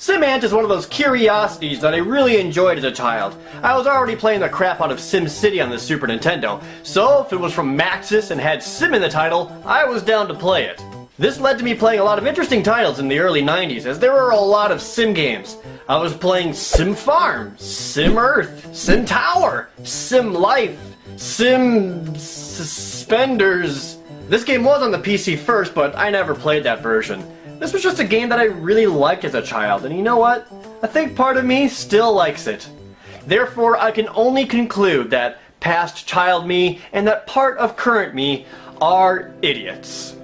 SimAnt is one of those curiosities that I really enjoyed as a child. I was already playing the crap out of SimCity on the Super Nintendo, so if it was from Maxis and had Sim in the title, I was down to play it. This led to me playing a lot of interesting titles in the early 90s, as there were a lot of Sim games. I was playing Sim Farm, Sim Earth, Sim Tower, Sim Life, Sim Suspenders. This game was on the PC first, but I never played that version. This was just a game that I really liked as a child, and you know what? I think part of me still likes it. Therefore, I can only conclude that past child me and that part of current me are idiots.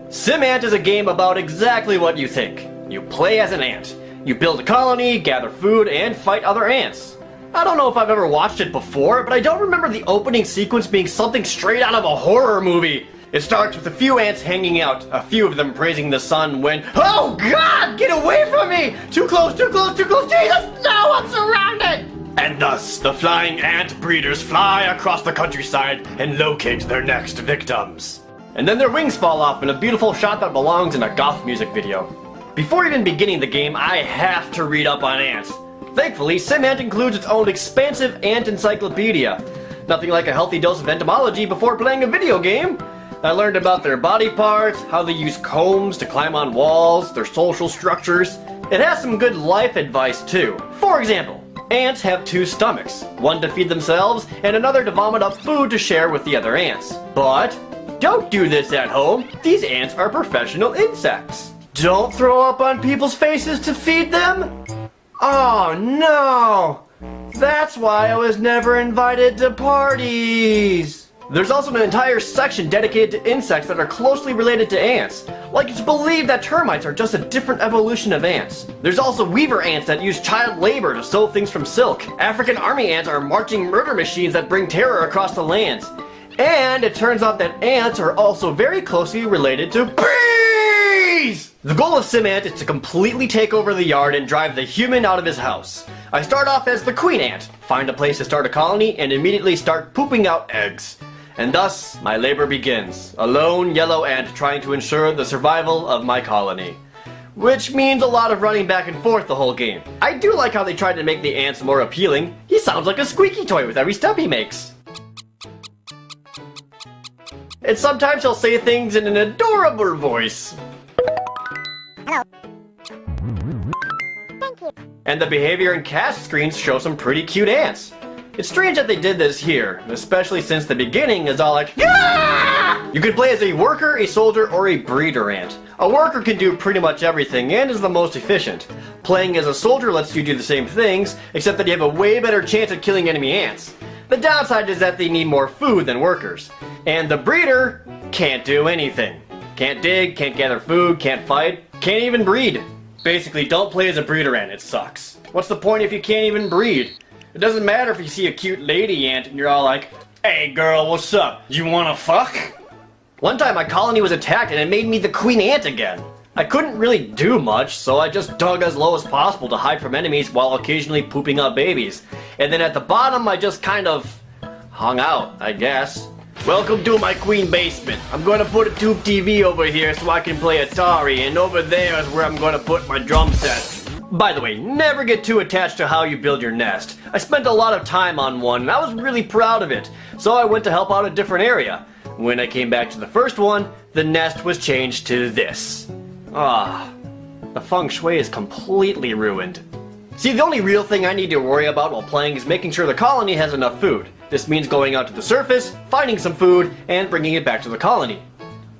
SimAnt is a game about exactly what you think. You play as an ant. You build a colony, gather food, and fight other ants. I don't know if I've ever watched it before, but I don't remember the opening sequence being something straight out of a horror movie. It starts with a few ants hanging out, a few of them praising the sun when, oh God, get away from me! Too close, too close, too close, Jesus, no, I'm surrounded! And thus, the flying ant breeders fly across the countryside and locate their next victims. And then their wings fall off in a beautiful shot that belongs in a goth music video. Before even beginning the game, I have to read up on ants. Thankfully, SimAnt includes its own expansive ant encyclopedia. Nothing like a healthy dose of entomology before playing a video game. I learned about their body parts, how they use combs to climb on walls, their social structures. It has some good life advice too. For example, ants have two stomachs, one to feed themselves and another to vomit up food to share with the other ants. But don't do this at home. These ants are professional insects. Don't throw up on people's faces to feed them. Oh no! That's why I was never invited to parties. There's also an entire section dedicated to insects that are closely related to ants. Like it's believed that termites are just a different evolution of ants. There's also weaver ants that use child labor to sew things from silk. African army ants are marching murder machines that bring terror across the lands. And it turns out that ants are also very closely related to bees! The goal of SimAnt is to completely take over the yard and drive the human out of his house. I start off as the queen ant, find a place to start a colony, and immediately start pooping out eggs. And thus, my labor begins, a lone yellow ant trying to ensure the survival of my colony. Which means a lot of running back and forth the whole game. I do like how they tried to make the ants more appealing. He sounds like a squeaky toy with every step he makes. And sometimes he'll say things in an adorable voice. Hello. Thank you. And the behavior and cast screens show some pretty cute ants. It's strange that they did this here, especially since the beginning is all like, yeah! You can play as a worker, a soldier, or a breeder ant. A worker can do pretty much everything and is the most efficient. Playing as a soldier lets you do the same things, except that you have a way better chance at killing enemy ants. The downside is that they need more food than workers. And the breeder can't do anything. Can't dig, can't gather food, can't fight, can't even breed. Basically, don't play as a breeder ant, it sucks. What's the point if you can't even breed? It doesn't matter if you see a cute lady ant and you're all like, hey girl, what's up? You wanna fuck? One time my colony was attacked and it made me the queen ant again. I couldn't really do much, so I just dug as low as possible to hide from enemies while occasionally pooping out babies. And then at the bottom I just kind of hung out, I guess. Welcome to my queen basement. I'm gonna put a tube TV over here so I can play Atari, and over there is where I'm gonna put my drum set. By the way, never get too attached to how you build your nest. I spent a lot of time on one and I was really proud of it, so I went to help out a different area. When I came back to the first one, the nest was changed to this. The feng shui is completely ruined. See, the only real thing I need to worry about while playing is making sure the colony has enough food. This means going out to the surface, finding some food, and bringing it back to the colony.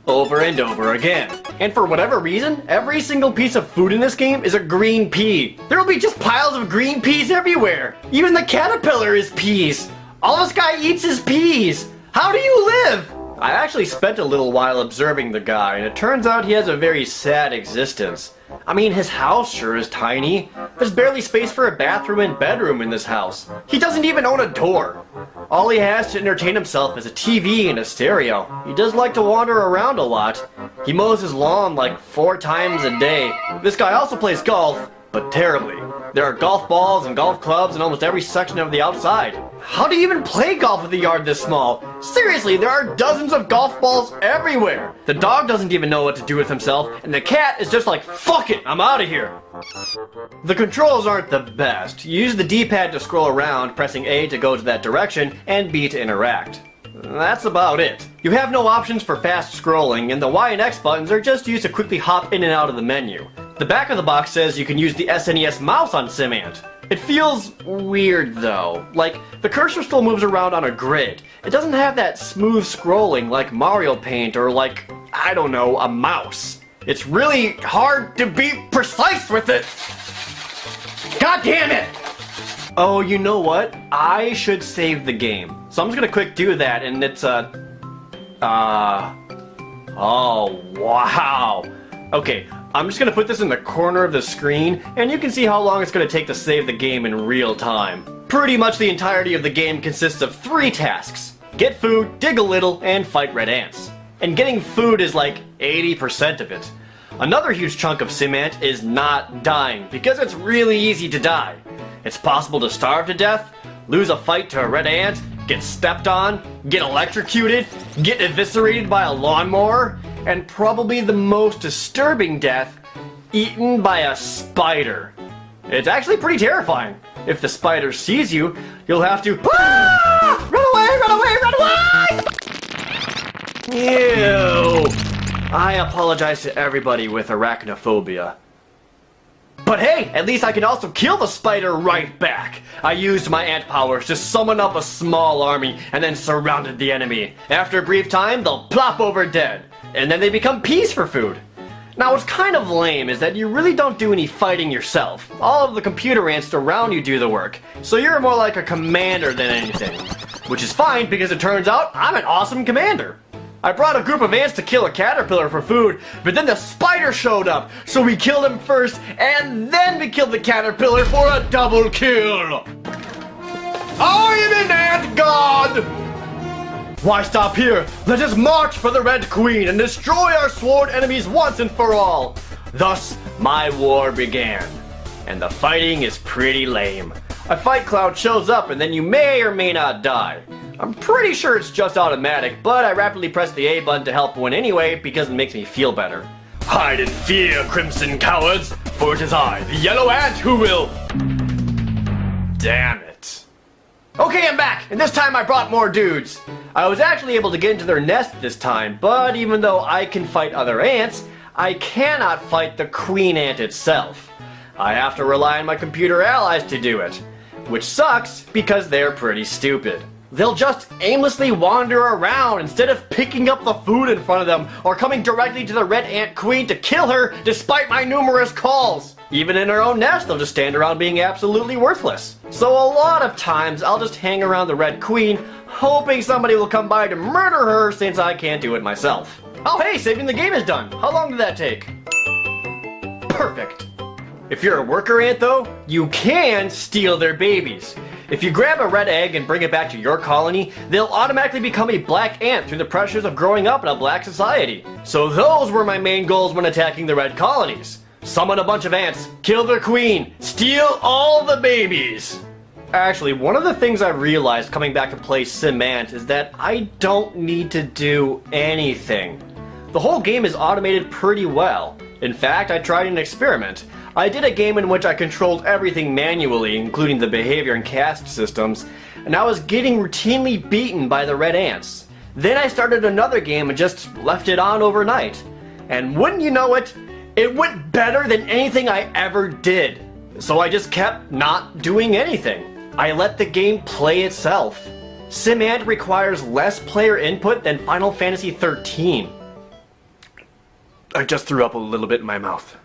Over and over again. And for whatever reason, every single piece of food in this game is a green pea. There will be just piles of green peas everywhere. Even the caterpillar is peas. All this guy eats is peas. How do you live? I actually spent a little while observing the guy, and it turns out he has a very sad existence. I mean, his house sure is tiny. There's barely space for a bathroom and bedroom in this house. He doesn't even own a door. All he has to entertain himself is a TV and a stereo. He does like to wander around a lot. He mows his lawn like 4 times a day. This guy also plays golf, but terribly. There are golf balls and golf clubs in almost every section of the outside. How do you even play golf with a yard this small? Seriously, there are dozens of golf balls everywhere. The dog doesn't even know what to do with himself, and the cat is just like, fuck it, I'm out of here. The controls aren't the best. You use the D-pad to scroll around, pressing A to go to that direction, and B to interact. That's about it. You have no options for fast scrolling, and the Y and X buttons are just used to quickly hop in and out of the menu. The back of the box says you can use the SNES mouse on SimAnt. It feels weird though. Like, the cursor still moves around on a grid. It doesn't have that smooth scrolling like Mario Paint or like, I don't know, a mouse. It's really hard to be precise with it. God damn it! Oh, you know what? I should save the game. So I'm just gonna quick do that, and it's oh, wow. Okay, I'm just gonna put this in the corner of the screen, and you can see how long it's gonna take to save the game in real time. Pretty much the entirety of the game consists of 3 tasks. Get food, dig a little, and fight red ants. And getting food is like 80% of it. Another huge chunk of SimAnt is not dying, because it's really easy to die. It's possible to starve to death, lose a fight to a red ant, get stepped on, get electrocuted, get eviscerated by a lawnmower, and probably the most disturbing death, eaten by a spider. It's actually pretty terrifying. If the spider sees you, you'll have to run away, run away, run away! Ew. I apologize to everybody with arachnophobia. But hey, at least I can also kill the spider right back. I used my ant powers to summon up a small army and then surrounded the enemy. After a brief time, they'll plop over dead. And then they become peas for food. Now what's kind of lame is that you really don't do any fighting yourself. All of the computer ants around you do the work. So you're more like a commander than anything. Which is fine because it turns out I'm an awesome commander. I brought a group of ants to kill a caterpillar for food, but then the spider showed up, so we killed him first, and then we killed the caterpillar for a double kill! I am an ant god! Why stop here? Let us march for the Red Queen and destroy our sworn enemies once and for all! Thus, my war began. And the fighting is pretty lame. A fight cloud shows up and then you may or may not die. I'm pretty sure it's just automatic, but I rapidly press the A button to help win anyway because it makes me feel better. Hide in fear, crimson cowards, for it is I, the yellow ant, who will... Damn it. Okay, I'm back, and this time I brought more dudes. I was actually able to get into their nest this time, but even though I can fight other ants, I cannot fight the queen ant itself. I have to rely on my computer allies to do it, which sucks because they're pretty stupid. They'll just aimlessly wander around instead of picking up the food in front of them or coming directly to the Red Ant Queen to kill her despite my numerous calls. Even in her own nest, they'll just stand around being absolutely worthless. So a lot of times, I'll just hang around the Red Queen, hoping somebody will come by to murder her since I can't do it myself. Oh hey, saving the game is done. How long did that take? Perfect. If you're a worker ant though, you can steal their babies. If you grab a red egg and bring it back to your colony, they'll automatically become a black ant through the pressures of growing up in a black society. So those were my main goals when attacking the red colonies. Summon a bunch of ants, kill their queen, steal all the babies. Actually, one of the things I realized coming back to play SimAnt is that I don't need to do anything. The whole game is automated pretty well. In fact, I tried an experiment. I did a game in which I controlled everything manually, including the behavior and caste systems, and I was getting routinely beaten by the red ants. Then I started another game and just left it on overnight. And wouldn't you know it, it went better than anything I ever did. So I just kept not doing anything. I let the game play itself. SimAnt requires less player input than Final Fantasy XIII. I just threw up a little bit in my mouth.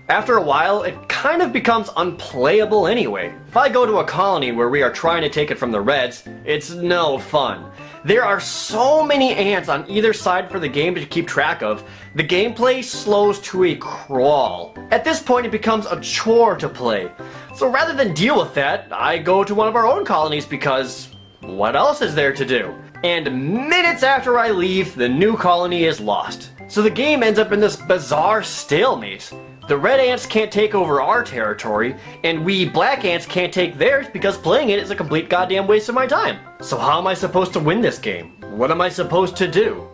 After a while, it kind of becomes unplayable anyway. If I go to a colony where we are trying to take it from the Reds, it's no fun. There are so many ants on either side for the game to keep track of, the gameplay slows to a crawl. At this point it becomes a chore to play. So rather than deal with that, I go to one of our own colonies because what else is there to do? And minutes after I leave, the new colony is lost. So the game ends up in this bizarre stalemate. The red ants can't take over our territory, and we black ants can't take theirs because playing it is a complete goddamn waste of my time. So how am I supposed to win this game? What am I supposed to do?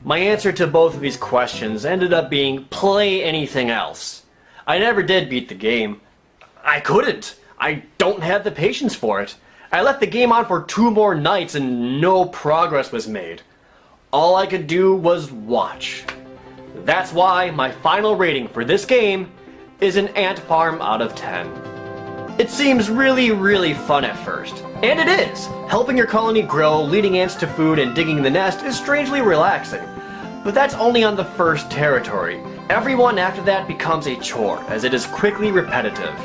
My answer to both of these questions ended up being play anything else. I never did beat the game. I couldn't. I don't have the patience for it. I left the game on for 2 more nights and no progress was made. All I could do was watch. That's why my final rating for this game is an ant farm out of 10. It seems really fun at first. And it is! Helping your colony grow, leading ants to food, and digging the nest is strangely relaxing. But that's only on the first territory. Everyone after that becomes a chore, as it is quickly repetitive.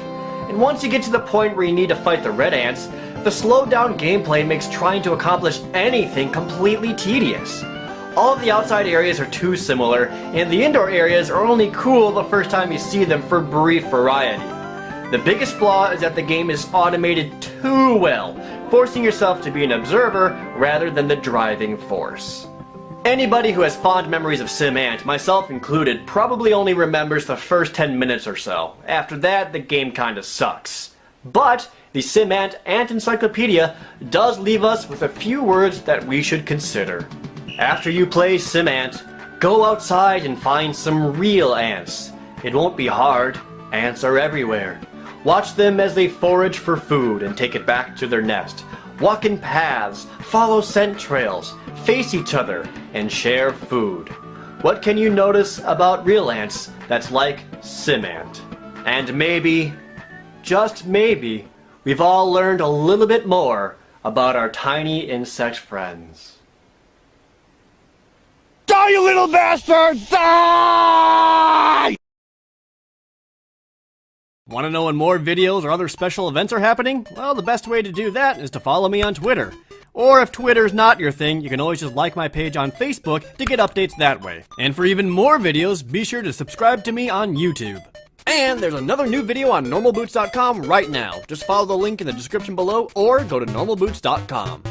And once you get to the point where you need to fight the red ants, the slowed down gameplay makes trying to accomplish anything completely tedious. All of the outside areas are too similar, and the indoor areas are only cool the first time you see them for brief variety. The biggest flaw is that the game is automated too well, forcing yourself to be an observer rather than the driving force. Anybody who has fond memories of SimAnt, myself included, probably only remembers the first 10 minutes or so. After that, the game kinda sucks. But the SimAnt Ant Encyclopedia does leave us with a few words that we should consider. After you play SimAnt, go outside and find some real ants. It won't be hard. Ants are everywhere. Watch them as they forage for food and take it back to their nest. Walk in paths, follow scent trails, face each other, and share food. What can you notice about real ants that's like SimAnt? And maybe, just maybe, we've all learned a little bit more about our tiny insect friends. Die, you little bastards! Die! Want to know when more videos or other special events are happening? Well, the best way to do that is to follow me on Twitter. Or if Twitter's not your thing, you can always just like my page on Facebook to get updates that way. And for even more videos, be sure to subscribe to me on YouTube. And there's another new video on normalboots.com right now. Just follow the link in the description below or go to normalboots.com.